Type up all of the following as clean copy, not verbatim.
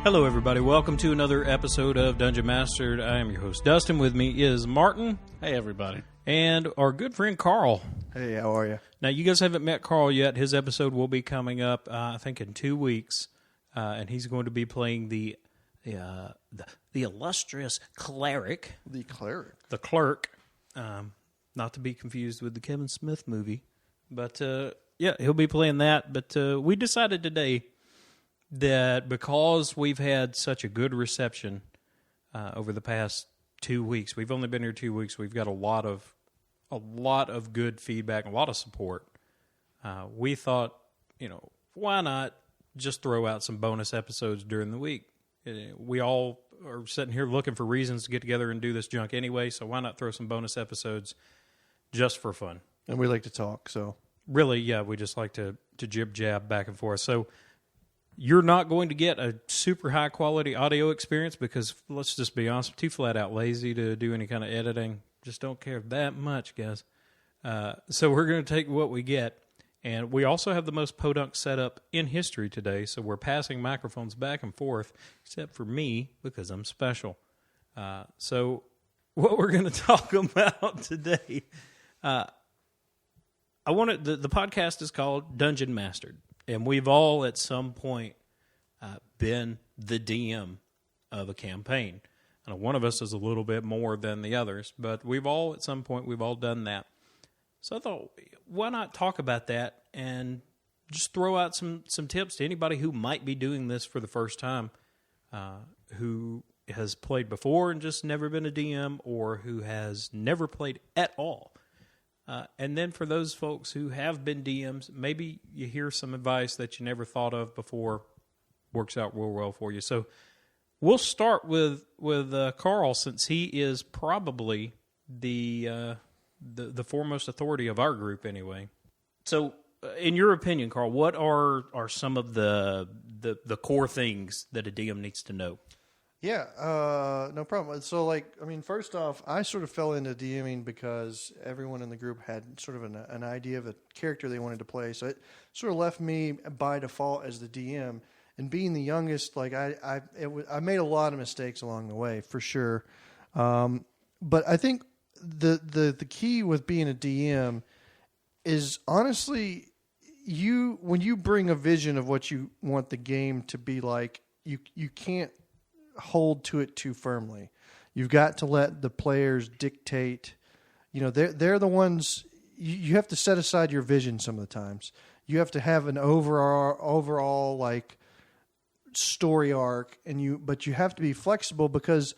Hello, everybody. Welcome to another episode of Dungeon Mastered. I am your host, Dustin. With me is Martin. Hey, everybody. And our good friend, Carl. Hey, how are you? Now, you guys haven't met Carl yet. His episode will be coming up, I think, in 2 weeks. And he's going to be playing the illustrious cleric. The cleric. The clerk. Not to be confused with the Kevin Smith movie. But, yeah, he'll be playing that. But we decided today that because we've had such a good reception over the past 2 weeks, we've only been here 2 weeks, we've got a lot of good feedback, a lot of support. We thought, why not just throw out some bonus episodes during the week? We all are sitting here looking for reasons to get together and do this junk anyway, so why not throw some bonus episodes just for fun? And we like to talk, so. Really, yeah, we just like to jib-jab back and forth. So you're not going to get a super high-quality audio experience because, let's just be honest, I'm too flat-out lazy to do any kind of editing. Just don't care that much, guys. So we're going to take what we get. And we also have the most podunk setup in history today, so we're passing microphones back and forth, except for me, because I'm special. So what we're going to talk about today, the podcast is called Dungeon Mastered. And we've all, at some point, been the DM of a campaign. And one of us is a little bit more than the others, but we've all, at some point, we've all done that. So I thought, why not talk about that and just throw out some tips to anybody who might be doing this for the first time, who has played before and just never been a DM, or who has never played at all. And then for those folks who have been DMs, maybe you hear some advice that you never thought of before, works out real well for you. So we'll start with Carl, since he is probably the foremost authority of our group anyway. So in your opinion, Carl, what are some of the core things that a DM needs to know? Yeah, no problem. So, first off, I sort of fell into DMing because everyone in the group had sort of an idea of a character they wanted to play. So it sort of left me by default as the DM. And being the youngest, I made a lot of mistakes along the way, for sure. But I think the key with being a DM is, honestly, when you bring a vision of what you want the game to be like, you can't hold to it too firmly. You've got to let the players dictate. They're the ones. You have to set aside your vision some of the times. You have to have an overall story arc, but you have to be flexible, because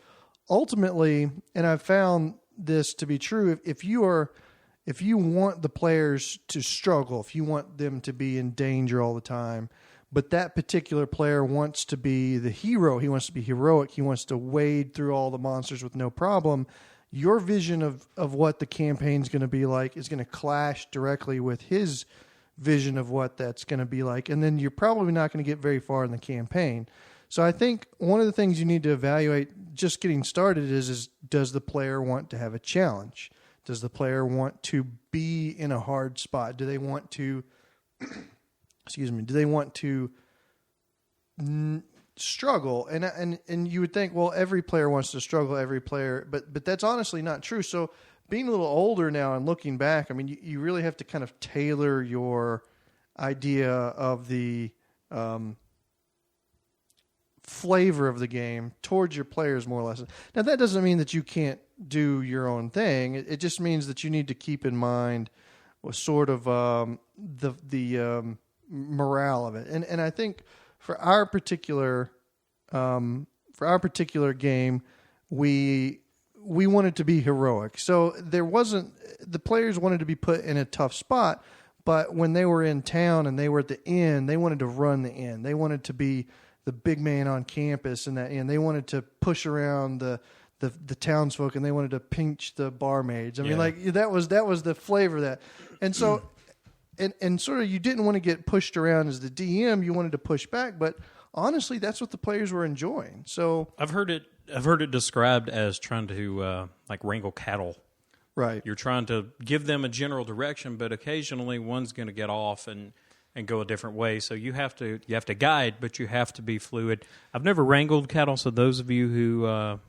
ultimately, and I've found this to be true, if you want the players to struggle, if you want them to be in danger all the time, but that particular player wants to be the hero, he wants to be heroic, he wants to wade through all the monsters with no problem, your vision of what the campaign's going to be like is going to clash directly with his vision of what that's going to be like, and then you're probably not going to get very far in the campaign. So I think one of the things you need to evaluate just getting started is does the player want to have a challenge? Does the player want to be in a hard spot? Do they want to do they want to struggle? And you would think, well, every player wants to struggle, but that's honestly not true. So being a little older now and looking back, you really have to kind of tailor your idea of the flavor of the game towards your players, more or less. Now, that doesn't mean that you can't do your own thing. It just means that you need to keep in mind sort of the morale of it. And I think for our particular game, we wanted to be heroic. So the players wanted to be put in a tough spot, but when they were in town and they were at the inn, they wanted to run the inn. They wanted to be the big man on campus in that inn. They wanted to push around the townsfolk, and they wanted to pinch the barmaids. That was the flavor of that. And so and sort of, you didn't want to get pushed around as the DM, you wanted to push back, but honestly, that's what the players were enjoying. So I've heard it described as trying to wrangle cattle. Right. You're trying to give them a general direction, but occasionally one's going to get off, and and go a different way. So you have to guide, but you have to be fluid. I've never wrangled cattle, so those of you who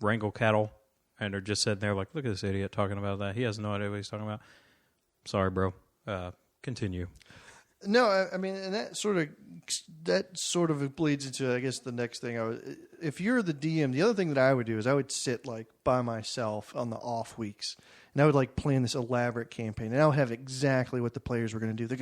wrangle cattle and are just sitting there like, look at this idiot talking about that. He has no idea what he's talking about. Sorry, bro. Continue. No, I mean, and that sort of bleeds into, I guess, the next thing. If you're the DM, the other thing that I would do is I would sit like by myself on the off weeks, and I would like plan this elaborate campaign, and I would have exactly what the players were going to do. They're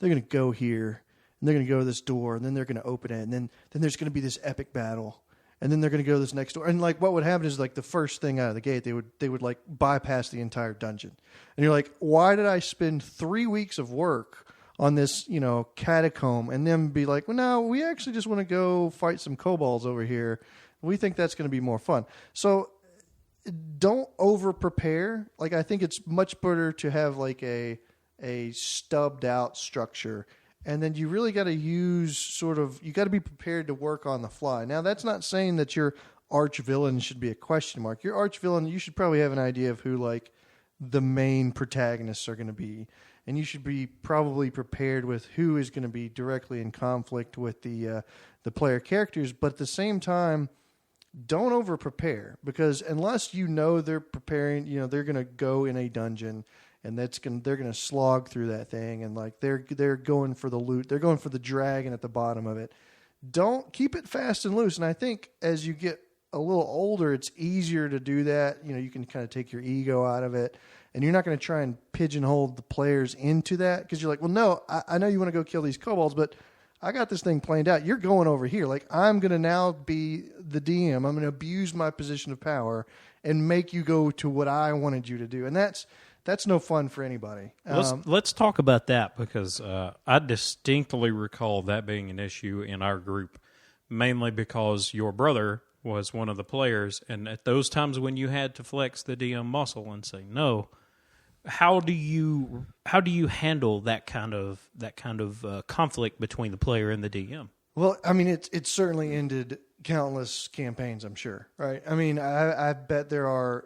going to go here, and they're going to go to this door, and then they're going to open it, and then there's going to be this epic battle. And then they're going to go to this next door. And like what would happen is like the first thing out of the gate, they would like bypass the entire dungeon. And you're like, why did I spend 3 weeks of work on this, catacomb, and then be like, well, no, we actually just want to go fight some kobolds over here. We think that's going to be more fun. So don't over prepare. Like, I think it's much better to have like a stubbed out structure. And then you really got to you got to be prepared to work on the fly. Now, that's not saying that your arch villain should be a question mark. Your arch villain, you should probably have an idea of who like the main protagonists are going to be. And you should be probably prepared with who is going to be directly in conflict with the player characters. But at the same time, don't over prepare, because unless they're preparing, they're going to go in a dungeon. And they're going to slog through that thing, and like they're going for the loot. They're going for the dragon at the bottom of it. Don't keep it fast and loose. And I think as you get a little older, it's easier to do that. You can kind of take your ego out of it, and you're not going to try and pigeonhole the players into that, because you're like, well, no, I know you want to go kill these kobolds, but I got this thing planned out. You're going over here. Like, I'm going to now be the DM. I'm going to abuse my position of power and make you go to what I wanted you to do, and that's no fun for anybody. Let's talk about that, because I distinctly recall that being an issue in our group, mainly because your brother was one of the players, and at those times when you had to flex the DM muscle and say no, how do you handle that kind of conflict between the player and the DM? Well, I mean, it's certainly ended countless campaigns, I'm sure, right? I mean, I bet there are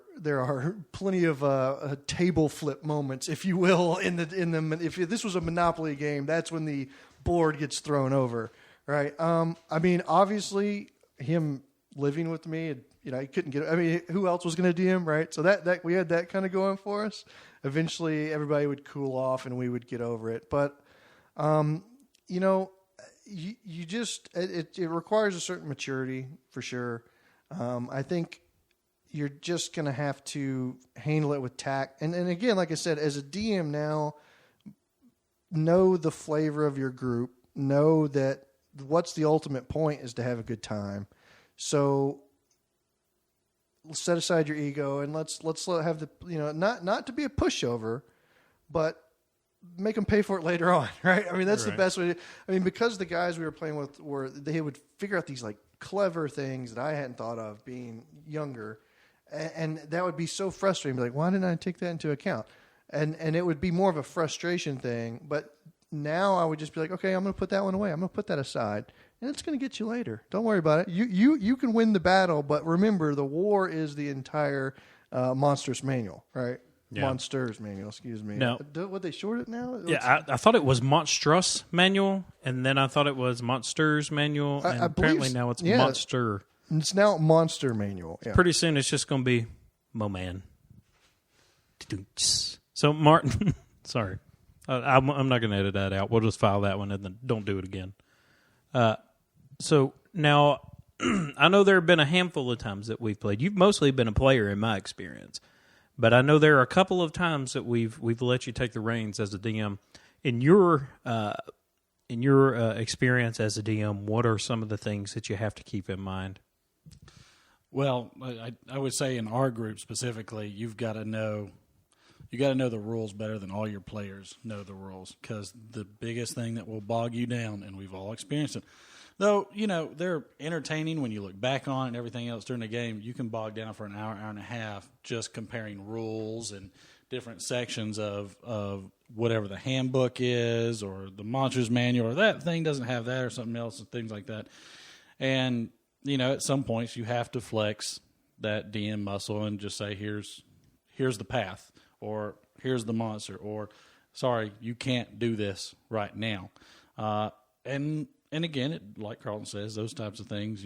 plenty of table flip moments, if you will, if this was a Monopoly game, that's when the board gets thrown over, right? I mean, obviously, him living with me, he couldn't get. I mean, who else was going to DM, right? So that we had that kind of going for us. Eventually, everybody would cool off, and we would get over it. But, you just it requires a certain maturity for sure. I think you're just going to have to handle it with tact. And again, like I said, as a DM now, know the flavor of your group. Know that what's the ultimate point is to have a good time. So set aside your ego and let's have the not to be a pushover, but make them pay for it later on, right? I mean, that's right. The best way. Because the guys we were playing with they would figure out these like clever things that I hadn't thought of being younger, and that would be so frustrating. Be like, why didn't I take that into account? And it would be more of a frustration thing. But now I would just be like, okay, I'm going to put that one away. I'm going to put that aside, and it's going to get you later. Don't worry about it. You can win the battle, but remember, the war is the entire monstrous manual, right? Yeah. Monsters manual, excuse me. No. What they short it now? Yeah, I thought it was Monstrous manual, and then I thought it was Monsters manual, and apparently now it's Monster. It's now Monster manual. Yeah. Pretty soon it's just going to be Moman. So, Martin, sorry. I'm not going to edit that out. We'll just file that one and then don't do it again. So, now, I know there have been a handful of times that we've played. You've mostly been a player in my experience. But I know there are a couple of times that we've let you take the reins as a DM. In your experience as a DM, what are some of the things that you have to keep in mind? Well, I would say in our group specifically, you've got to know the rules better than all your players know the rules, because the biggest thing that will bog you down, and we've all experienced it. Though, they're entertaining when you look back on it and everything else during the game. You can bog down for an hour and a half just comparing rules and different sections of whatever the handbook is or the monsters manual, or that thing doesn't have that or something else and things like that. And, at some points you have to flex that DM muscle and just say, here's the path, or here's the monster, or sorry, you can't do this right now. And again, like Carlton says, those types of things,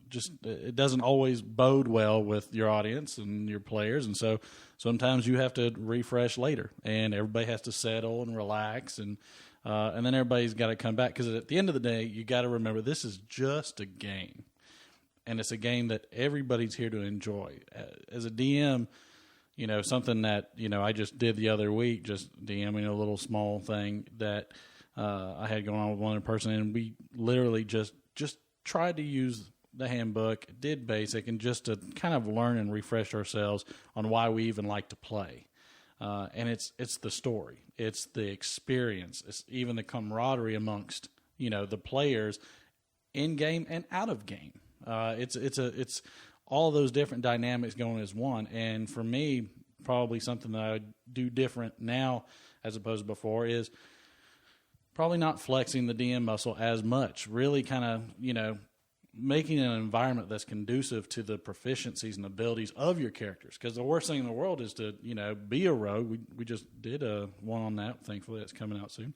just it doesn't always bode well with your audience and your players, and so sometimes you have to refresh later, and everybody has to settle and relax, and then everybody's got to come back, because at the end of the day, you got to remember this is just a game, and it's a game that everybody's here to enjoy. As a DM, something that I just did the other week, just DMing a little small thing that I had going on with one other person, and we literally just tried to use the handbook, did basic, and just to kind of learn and refresh ourselves on why we even like to play. And it's the story, it's the experience, it's even the camaraderie amongst the players in game and out of game. It's all those different dynamics going as one. And for me, probably something that I would do different now as opposed to before is probably not flexing the DM muscle as much. Really kind of making an environment that's conducive to the proficiencies and abilities of your characters. Because the worst thing in the world is to, be a rogue. We just did one on that. Thankfully, that's coming out soon.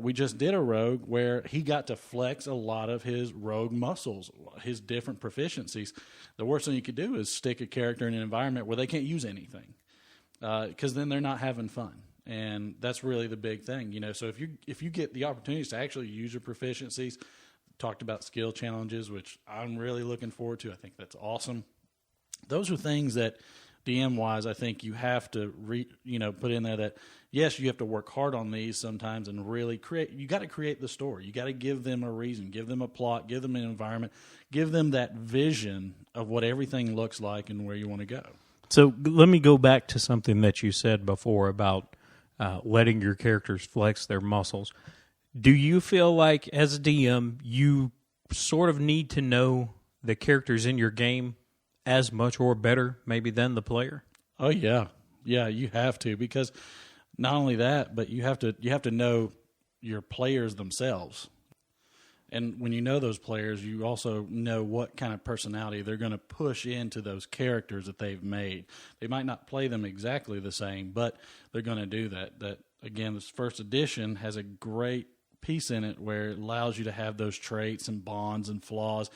We just did a rogue where he got to flex a lot of his rogue muscles, his different proficiencies. The worst thing you could do is stick a character in an environment where they can't use anything, because then they're not having fun. And that's really the big thing, So if you get the opportunities to actually use your proficiencies, talked about skill challenges, which I'm really looking forward to. I think that's awesome. Those are things that DM-wise, I think you have to put in there that, yes, you have to work hard on these sometimes and really create. You got to create the story. You got to give them a reason, give them a plot, give them an environment, give them that vision of what everything looks like and where you want to go. So let me go back to something that you said before about letting your characters flex their muscles. Do you feel like, as a DM, you sort of need to know the characters in your game as much or better, maybe, than the player? Oh, yeah. Yeah, you have to, because not only that, but you have to know your players themselves. And when you know those players, you also know what kind of personality they're going to push into those characters that they've made. They might not play them exactly the same, but they're going to do that. That, again, this first edition has a great piece in it where it allows you to have those traits and bonds and flaws.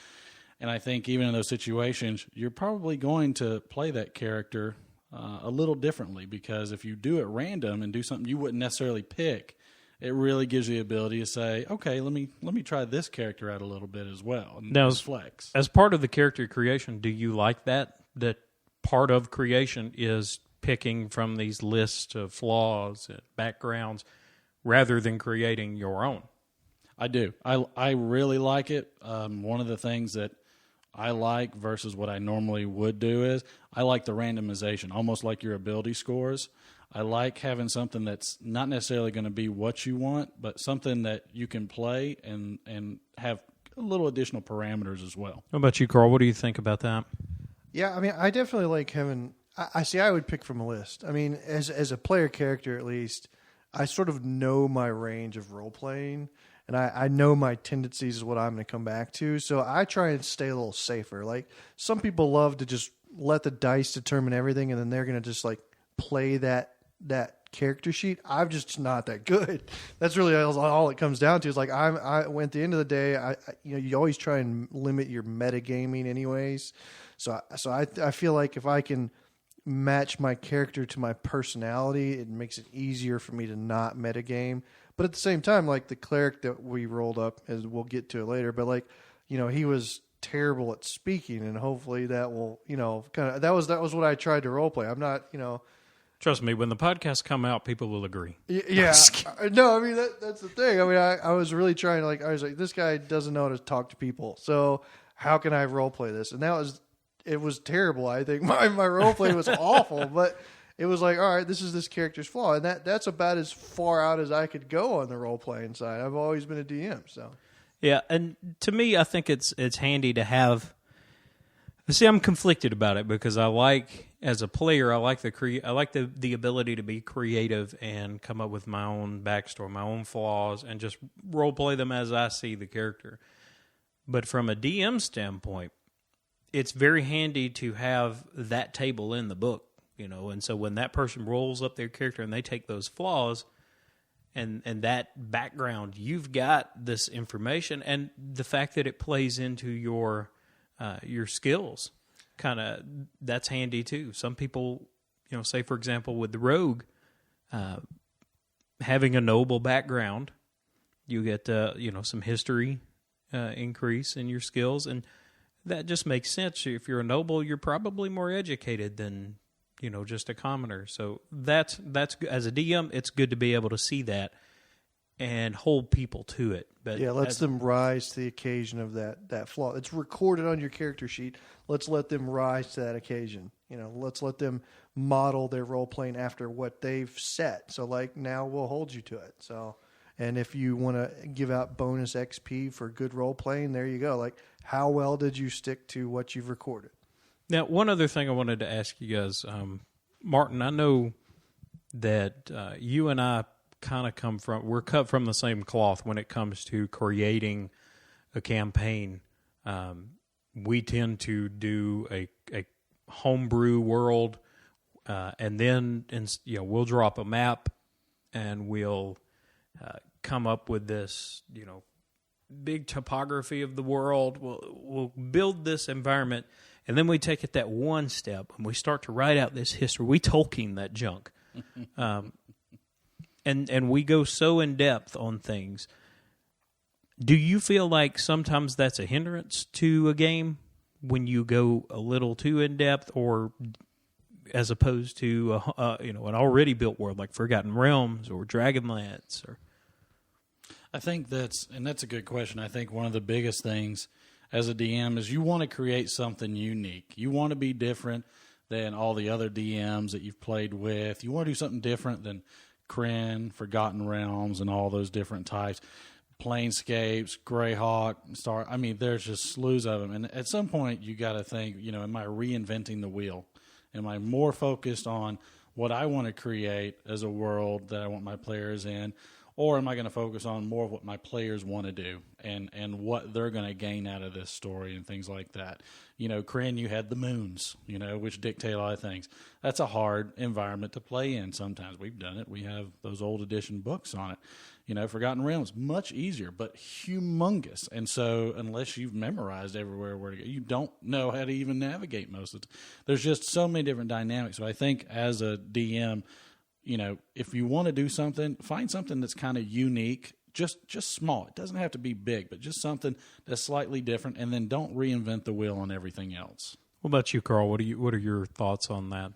And I think even in those situations, you're probably going to play that character a little differently, because if you do it random and do something you wouldn't necessarily pick, it really gives you the ability to say, okay, let me try this character out a little bit as well. And now, flex. As part of the character creation, do you like that part of creation is picking from these lists of flaws and backgrounds rather than creating your own? I do. I really like it. One of the things that I like versus what I normally would do is I like the randomization, almost like your ability scores. I like having something that's not necessarily going to be what you want, but something that you can play and have a little additional parameters as well. What about you, Carl? What do you think about that? Yeah, I mean, I definitely like having. I would pick from a list. I mean, as a player character, at least, I sort of know my range of role playing, and I know my tendencies is what I'm going to come back to. So I try and stay a little safer. Like, some people love to just let the dice determine everything, and then they're going to just like play that character sheet. I'm just not that good. That's really all it comes down to. Is like at the end of the day, you always try and limit your metagaming anyways. So I feel like if I can match my character to my personality, it makes it easier for me to not metagame. But at the same time, like the cleric that we rolled up, as we'll get to it later, but like, he was terrible at speaking, and hopefully that will, that was what I tried to role play. I'm not, Trust me, when the podcasts come out, people will agree. Yeah. No, I mean, that's the thing. I mean, I was really trying to, I was like, this guy doesn't know how to talk to people. So how can I role play this? And it was terrible. I think my role play was awful, but it was like, all right, this is this character's flaw. And that's about as far out as I could go on the role playing side. I've always been a DM, so. Yeah, and to me, I think it's handy to have. See, I'm conflicted about it because as a player, I like the ability to be creative and come up with my own backstory, my own flaws, and just role play them as I see the character. But from a DM standpoint, it's very handy to have that table in the book, and so when that person rolls up their character and they take those flaws, and that background, you've got this information, and the fact that it plays into your skills, kind of, that's handy too. Some people, say for example with the rogue, having a noble background, you get some history increase in your skills, and that just makes sense. If you're a noble, you're probably more educated than just a commoner. So that's as a DM, it's good to be able to see that and hold people to it. But lets them rise to the occasion of that flaw. It's recorded on your character sheet. Let's let them rise to that occasion. Let's let them model their role playing after what they've set. So now we'll hold you to it. So, and if you want to give out bonus XP for good role playing, there you go. How well did you stick to what you've recorded? Now, one other thing I wanted to ask you guys, Martin, I know that you and I kind of we're cut from the same cloth when it comes to creating a campaign. We tend to do a homebrew world, and then we'll drop a map and we'll come up with this big topography of the world. We'll build this environment, and then we take it that one step and we start to write out this history. We Tolkien that junk. And we go so in depth on things. Do you feel like sometimes that's a hindrance to a game when you go a little too in depth, or as opposed to an already built world like Forgotten Realms or Dragonlance? Or I think that's a good question. I think one of the biggest things as a DM is you want to create something unique. You want to be different than all the other DMs that you've played with. You want to do something different than Kryn, Forgotten Realms, and all those different types. Planescapes, Greyhawk, Star. I mean, there's just slews of them. And at some point, you got to think, am I reinventing the wheel? Am I more focused on what I want to create as a world that I want my players in? Or am I going to focus on more of what my players want to do and what they're going to gain out of this story and things like that? Kryn, you had the moons, which dictate a lot of things. That's a hard environment to play in sometimes. We've done it. We have those old edition books on it. Forgotten Realms, much easier, but humongous. And so unless you've memorized everywhere where to go, you don't know how to even navigate most of it. There's just so many different dynamics. So I think as a DM, if you want to do something, find something that's kind of unique, just small. It doesn't have to be big, but just something that's slightly different, and then don't reinvent the wheel on everything else. What about you, Carl? What are your thoughts on that?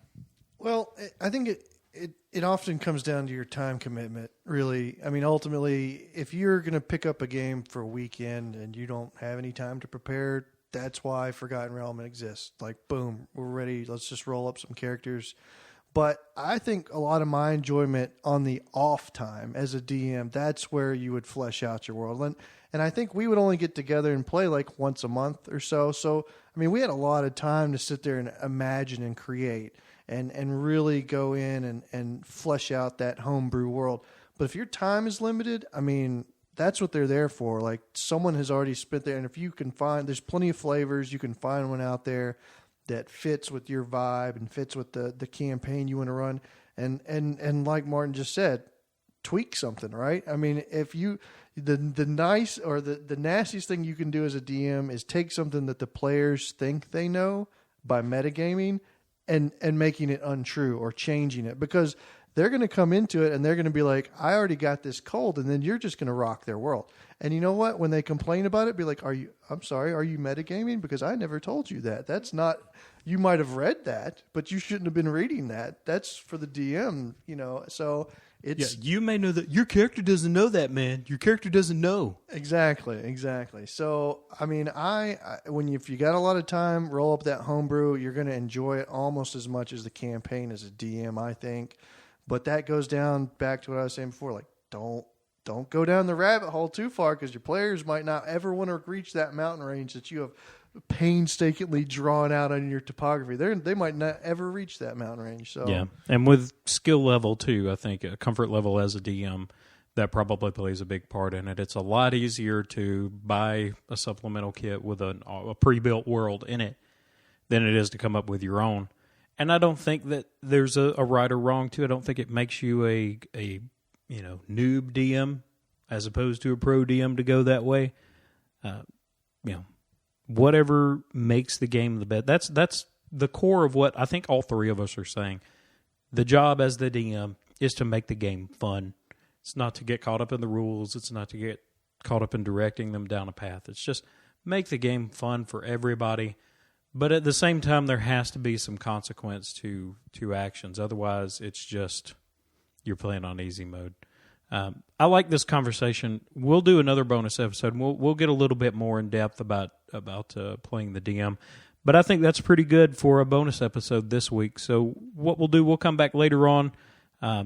Well, I think it often comes down to your time commitment, really. I mean, ultimately, if you're going to pick up a game for a weekend and you don't have any time to prepare, that's why Forgotten Realm exists. Boom, we're ready. Let's just roll up some characters. But I think a lot of my enjoyment on the off time as a DM, that's where you would flesh out your world. And I think we would only get together and play once a month or so. So, I mean, we had a lot of time to sit there and imagine and create and really go in and flesh out that homebrew world. But if your time is limited, I mean, that's what they're there for. Someone has already spent there. And if you can there's plenty of flavors. You can find one out there that fits with your vibe and fits with the campaign you want to run. And like Martin just said, tweak something, right? I mean, if you, the nice or the nastiest thing you can do as a DM is take something that the players think they know by metagaming and making it untrue or changing it, because they're going to come into it and they're going to be like, I already got this cold. And then you're just going to rock their world. And you know what? When they complain about it, be like, are you metagaming? Because I never told you that. That's not, you might have read that, but you shouldn't have been reading that. That's for the DM, so it's. Yeah, you may know that your character doesn't know that, man. Your character doesn't know. Exactly. So, I mean, if you got a lot of time, roll up that homebrew. You're going to enjoy it almost as much as the campaign as a DM, I think. But that goes down back to what I was saying before. Don't go down the rabbit hole too far, because your players might not ever want to reach that mountain range that you have painstakingly drawn out on your topography. They might not ever reach that mountain range. So yeah, and with skill level too, I think a comfort level as a DM, that probably plays a big part in it. It's a lot easier to buy a supplemental kit with a pre-built world in it than it is to come up with your own. And I don't think that there's a right or wrong to it. I don't think it makes you a noob DM as opposed to a pro DM to go that way. Whatever makes the game the best. That's the core of what I think all three of us are saying. The job as the DM is to make the game fun. It's not to get caught up in the rules. It's not to get caught up in directing them down a path. It's just make the game fun for everybody. But at the same time, there has to be some consequence to actions. Otherwise, it's just you're playing on easy mode. I like this conversation. We'll do another bonus episode. And we'll get a little bit more in depth about playing the DM. But I think that's pretty good for a bonus episode this week. So what we'll do, we'll come back later on. I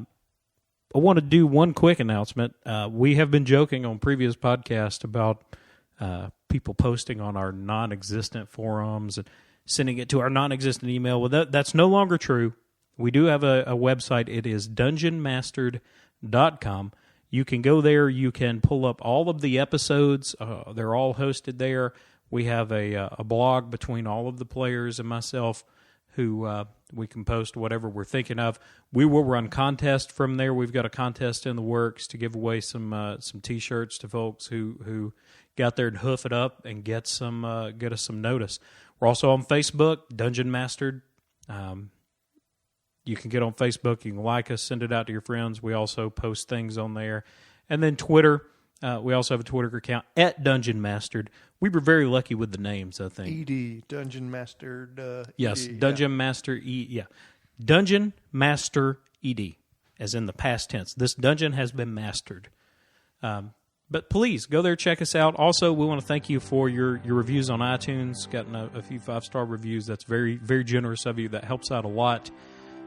want to do one quick announcement. We have been joking on previous podcasts about people posting on our non-existent forums and sending it to our non-existent email. Well, that's no longer true. We do have a website. It is dungeonmastered.com. You can go there. You can pull up all of the episodes. They're all hosted there. We have a blog between all of the players and myself who we can post whatever we're thinking of. We will run contests from there. We've got a contest in the works to give away some T-shirts to folks who got there and hoof it up and get us some notice. We're also on Facebook, Dungeon Mastered. You can get on Facebook. You can like us, send it out to your friends. We also post things on there. And then Twitter. We also have a Twitter account at Dungeon Mastered. We were very lucky with the names, I think. ED, Dungeon Mastered. Yes, ED, Dungeon Master Dungeon Master ED, as in the past tense. This dungeon has been mastered. But please, go there, check us out. Also, we want to thank you for your reviews on iTunes. Gotten a few 5-star reviews. That's very, very generous of you. That helps out a lot,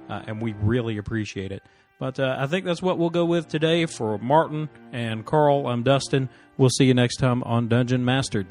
and we really appreciate it. But I think that's what we'll go with today. For Martin and Carl, I'm Dustin. We'll see you next time on Dungeon Mastered.